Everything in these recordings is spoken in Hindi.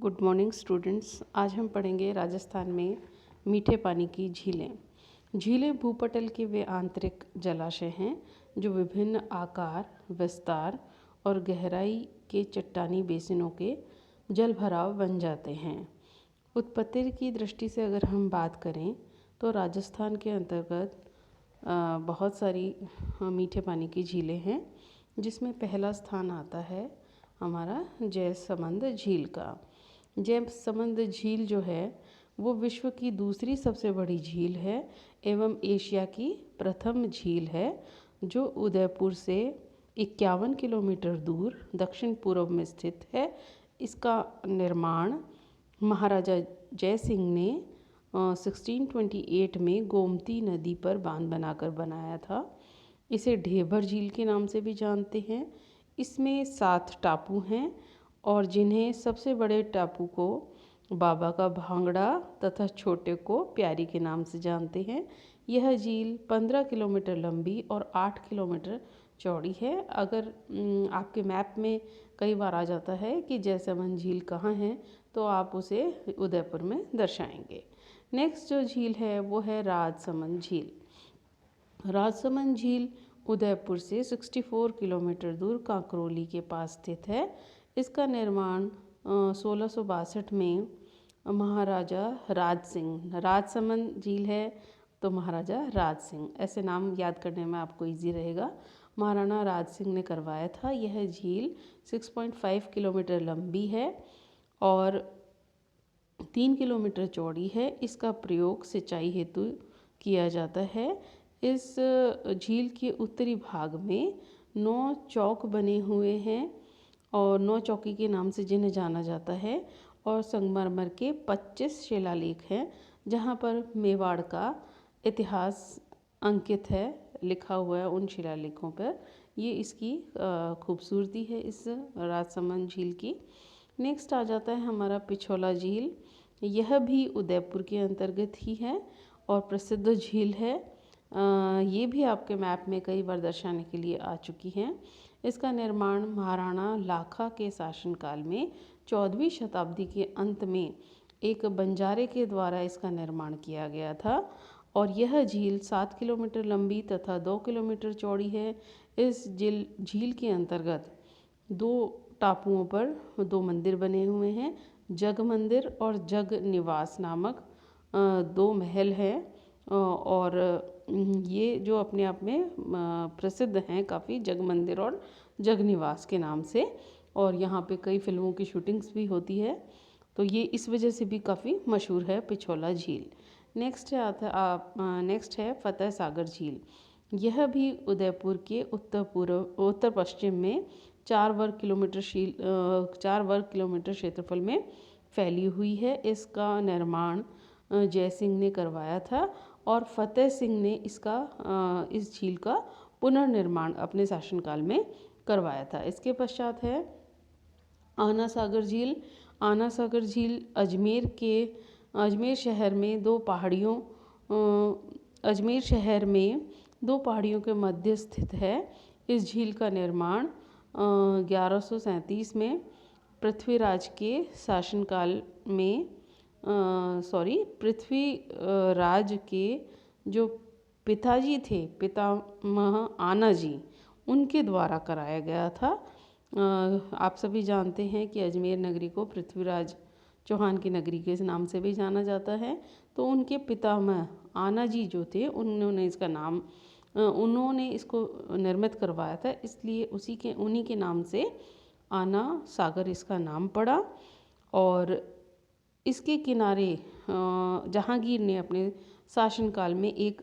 Good morning students. आज हम पढ़ेंगे राजस्थान में मीठे पानी की झीलें। झीलें भूपटल के वे आंतरिक जलाशय हैं जो विभिन्न आकार, विस्तार और गहराई के चट्टानी बेसिनों के जल भराव बन जाते हैं। उत्पत्ति की दृष्टि से अगर हम बात करें तो राजस्थान के अंतर्गत बहुत सारी मीठे पानी की झीलें हैं, जिसमें पहला स्थान आता है हमारा जयसमंद झील का। जयसमंद झील जो है वो विश्व की दूसरी सबसे बड़ी झील है एवं एशिया की प्रथम झील है, जो उदयपुर से 51 किलोमीटर दूर दक्षिण पूर्व में स्थित है। इसका निर्माण महाराजा जय सिंह ने 1628 में गोमती नदी पर बांध बनाकर बनाया था। इसे ढेबर झील के नाम से भी जानते हैं। इसमें 7 टापू हैं और जिन्हें सबसे बड़े टापू को बाबा का भांगड़ा तथा छोटे को प्यारी के नाम से जानते हैं। यह झील 15 किलोमीटर लंबी और 8 किलोमीटर चौड़ी है। अगर आपके मैप में कई बार आ जाता है कि जयसमंद झील कहाँ है, तो आप उसे उदयपुर में दर्शाएंगे। नेक्स्ट जो झील है वो है राजसमंद झील। राजसमंद झील उदयपुर से 64 किलोमीटर दूर कांकरोली के पास स्थित है। इसका निर्माण 1662 में महाराजा राज सिंह, राजसमंद झील है तो महाराजा राज सिंह, ऐसे नाम याद करने में आपको इजी रहेगा, महाराणा राज सिंह ने करवाया था। यह झील 6.5 किलोमीटर लंबी है और 3 किलोमीटर चौड़ी है। इसका प्रयोग सिंचाई हेतु किया जाता है। इस झील के उत्तरी भाग में 9 चौक बने हुए हैं और 9 चौकी के नाम से जिन्हें जाना जाता है, और संगमरमर के 25 शिलालेख हैं जहाँ पर मेवाड़ का इतिहास अंकित है, लिखा हुआ है उन शिलालेखों पर। ये इसकी खूबसूरती है इस राजसमंद झील की। नेक्स्ट आ जाता है हमारा पिछोला झील। यह भी उदयपुर के अंतर्गत ही है और प्रसिद्ध झील है। ये भी आपके मैप में कई बार दर्शाने के लिए आ चुकी हैं। इसका निर्माण महाराणा लाखा के शासनकाल में 14वीं शताब्दी के अंत में एक बंजारे के द्वारा इसका निर्माण किया गया था और यह झील 7 किलोमीटर लंबी तथा 2 किलोमीटर चौड़ी है। इस झील के अंतर्गत 2 टापुओं पर 2 मंदिर बने हुए हैं, जग मंदिर और जग निवास नामक 2 महल हैं और ये जो अपने आप में प्रसिद्ध हैं काफ़ी, जग मंदिर और जग निवास के नाम से, और यहाँ पे कई फिल्मों की शूटिंग्स भी होती है, तो ये इस वजह से भी काफ़ी मशहूर है पिछोला झील। नेक्स्ट है फतेह सागर झील। यह भी उदयपुर के उत्तर पश्चिम में 4 वर्ग किलोमीटर क्षेत्रफल में फैली हुई है। इसका निर्माण जय सिंह ने करवाया था और फतेह सिंह ने इस झील का पुनर्निर्माण अपने शासनकाल में करवाया था। इसके पश्चात है आना सागर झील। आना सागर झील अजमेर शहर में 2 पहाड़ियों के मध्य स्थित है। इस झील का निर्माण 1137 में पृथ्वीराज के शासनकाल में पृथ्वीराज के जो पिताजी थे, पितामह आना जी, उनके द्वारा कराया गया था। आप सभी जानते हैं कि अजमेर नगरी को पृथ्वीराज चौहान की नगरी के नाम से भी जाना जाता है, तो उनके पितामह आना जी जो थे उन्होंने इसको निर्मित करवाया था, इसलिए उन्हीं के नाम से आना सागर इसका नाम पड़ा। और इसके किनारे जहांगीर ने अपने शासनकाल में एक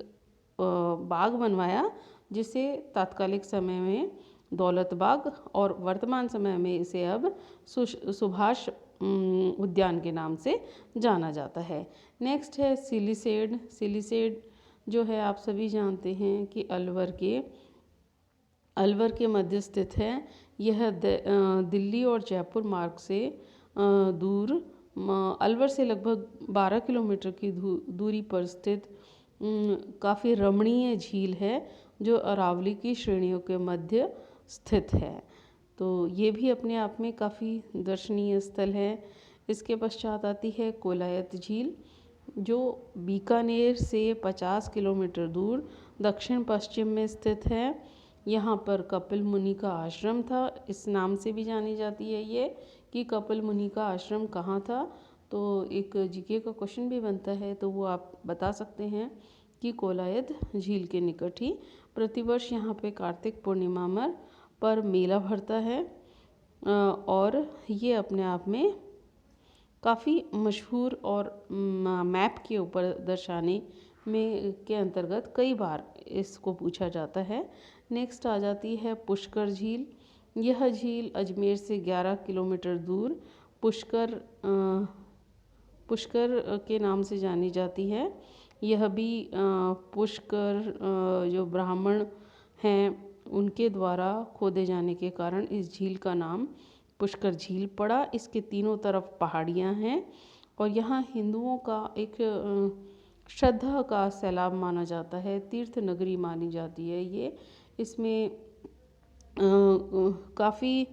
बाग बनवाया, जिसे तात्कालिक समय में दौलत बाग और वर्तमान समय में इसे अब सुभाष उद्यान के नाम से जाना जाता है। नेक्स्ट है सिलीसेड। सिलीसेड जो है आप सभी जानते हैं कि अलवर के मध्य स्थित है। यह दिल्ली और जयपुर मार्ग से दूर अलवर से लगभग 12 किलोमीटर की दूरी पर स्थित काफ़ी रमणीय झील है जो अरावली की श्रेणियों के मध्य स्थित है। तो ये भी अपने आप में काफ़ी दर्शनीय स्थल है। इसके पश्चात आती है कोलायत झील, जो बीकानेर से 50 किलोमीटर दूर दक्षिण पश्चिम में स्थित है। यहाँ पर कपिल मुनि का आश्रम था, इस नाम से भी जानी जाती है ये कि कपिल मुनि का आश्रम कहाँ था। तो एक जीके का क्वेश्चन भी बनता है, तो वो आप बता सकते हैं कि कोलायत झील के निकट ही। प्रतिवर्ष यहाँ पे कार्तिक पूर्णिमा पर मेला भरता है और ये अपने आप में काफ़ी मशहूर और मैप के ऊपर दर्शाने में के अंतर्गत कई बार इसको पूछा जाता है। नेक्स्ट आ जाती है पुष्कर झील। यह झील अजमेर से 11 किलोमीटर दूर पुष्कर के नाम से जानी जाती है। यह भी पुष्कर जो ब्राह्मण हैं उनके द्वारा खोदे जाने के कारण इस झील का नाम पुष्कर झील पड़ा। इसके तीनों तरफ पहाड़ियाँ हैं और यहाँ हिंदुओं का एक श्रद्धा का सैलाब माना जाता है, तीर्थ नगरी मानी जाती है ये। इसमें काफ़ी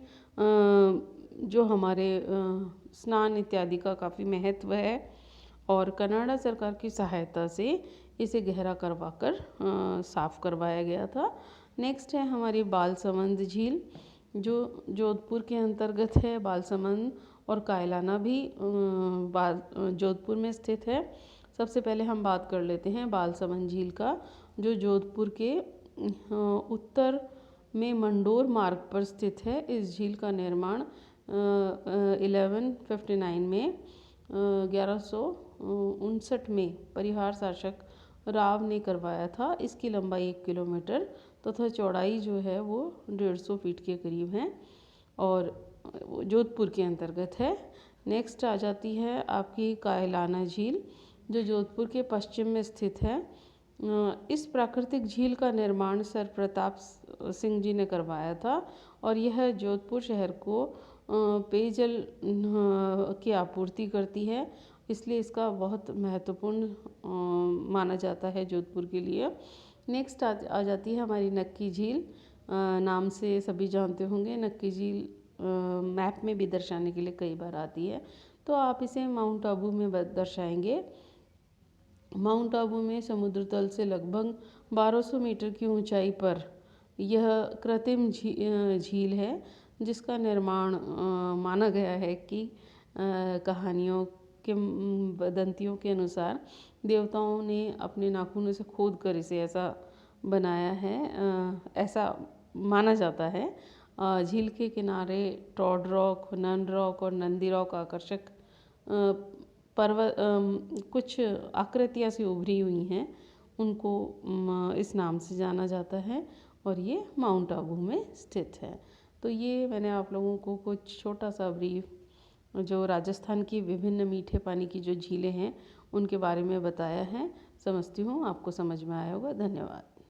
जो हमारे स्नान इत्यादि का काफ़ी महत्व है और कनाडा सरकार की सहायता से इसे गहरा करवाकर साफ़ करवाया गया था। नेक्स्ट है हमारी बालसमंद झील, जो जोधपुर के अंतर्गत है। बालसमंद और कायलाना भी जोधपुर में स्थित है। सबसे पहले हम बात कर लेते हैं बालसमंद झील का, जो जोधपुर के उत्तर में मंडोर मार्ग पर स्थित है। इस झील का निर्माण 1159 में 1159 में परिहार शासक राव ने करवाया था। इसकी लंबाई 1 किलोमीटर तथा चौड़ाई जो है वो 150 फीट के करीब है और जोधपुर के अंतर्गत है। नेक्स्ट आ जाती है आपकी कायलाना झील, जो जोधपुर के पश्चिम में स्थित है। इस प्राकृतिक झील का निर्माण सर प्रताप सिंह जी ने करवाया था और यह जोधपुर शहर को पेयजल की आपूर्ति करती है, इसलिए इसका बहुत महत्वपूर्ण माना जाता है जोधपुर के लिए। नेक्स्ट आ जाती है हमारी नक्की झील। नाम से सभी जानते होंगे, नक्की झील मैप में भी दर्शाने के लिए कई बार आती है, तो आप इसे माउंट आबू में दर्शाएंगे। माउंट आबू में समुद्र तल से लगभग 1200 मीटर की ऊंचाई पर यह कृत्रिम झील है, जिसका निर्माण माना गया है कि कहानियों के वदंतियों के अनुसार देवताओं ने अपने नाखूनों से खोद कर इसे ऐसा बनाया है, ऐसा माना जाता है। झील के किनारे टॉड रॉक, नन रॉक और नंदी रॉक आकर्षक पर्वत कुछ आकृतियाँ सी उभरी हुई हैं, उनको इस नाम से जाना जाता है और ये माउंट आबू में स्थित है। तो ये मैंने आप लोगों को कुछ छोटा सा ब्रीफ जो राजस्थान की विभिन्न मीठे पानी की जो झीलें हैं उनके बारे में बताया है। समझती हूँ आपको समझ में आया होगा। धन्यवाद।